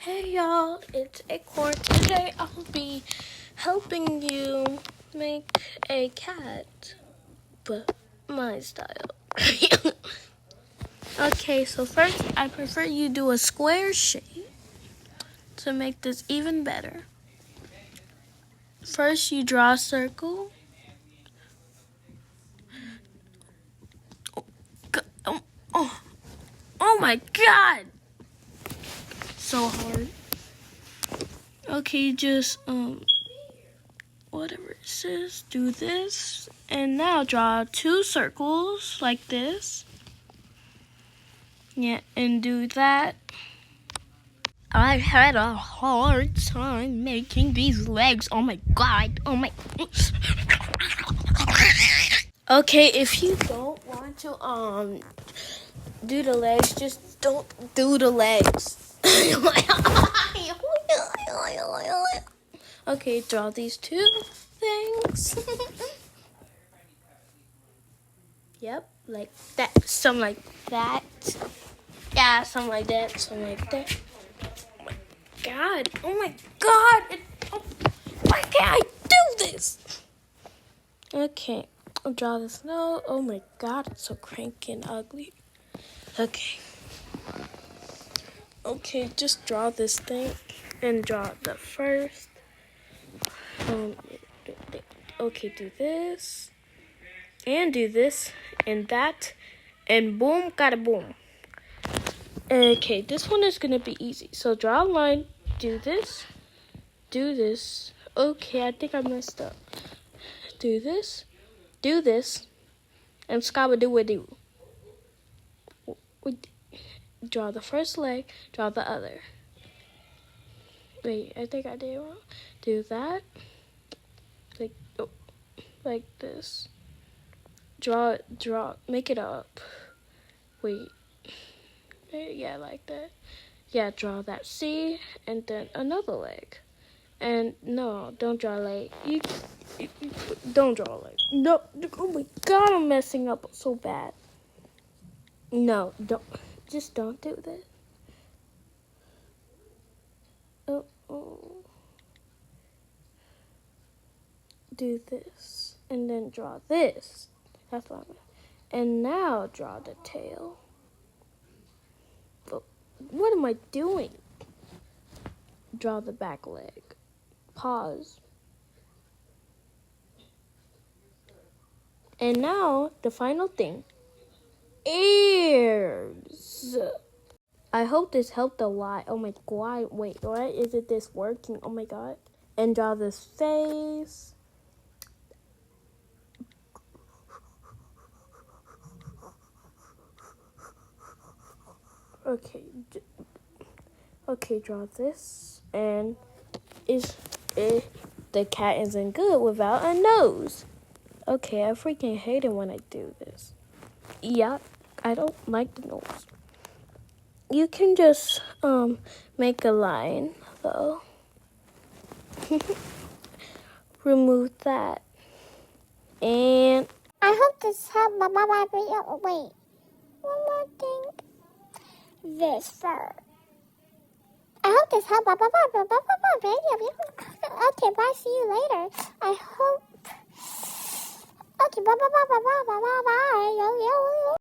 Hey y'all, it's Acorn. Today I'll be helping you make a cat, but my style. Okay, so first I prefer you do a square shape to make this even better. First you draw a circle. Oh my god! So hard. Okay, just whatever it says, do this, and now draw two circles like this. Yeah, and do that. I've had a hard time making these legs. Oh my god. Oh my. Okay, if you don't want to do the legs, just don't do the legs. Okay, draw these two things. Yep, like that. Something like that. Yeah, something like that. Something like that. Oh my god. Oh my god. Why can't I do this? Okay, I'll draw this nose. Oh my god, it's so cranky and ugly. Okay, just draw this thing and draw the first. Okay, do this and do this and that, and boom, got a boom. Okay, this one is gonna be easy. So draw a line, do this. Okay, I think I messed up. Do this, and scabba-doo-a-doo. Draw the first leg, draw the other. Wait, I think I did it wrong. Do that, like this. Draw, make it up. Wait, yeah, like that. Yeah, draw that C, and then another leg. And no, don't draw a leg. You don't draw a leg. No, oh my god, I'm messing up so bad. No, just don't do this. Do this, and then draw this. That's what I'm. And now draw the tail. But what am I doing? Draw the back leg. Pause. And now the final thing. Ears. I hope this helped a lot. Oh my god. Wait, why isn't this working? Oh my god. And draw this face. Okay, draw this. And the cat isn't good without a nose. Okay, I freaking hate it when I do this. Yeah, I don't like the nose. You can just make a line though. Remove that. And I hope this helped my mama. Wait, one more thing. This fur. I hope this helped my mama. Okay, bye. See you later. I hope. Okay, bye. Yo.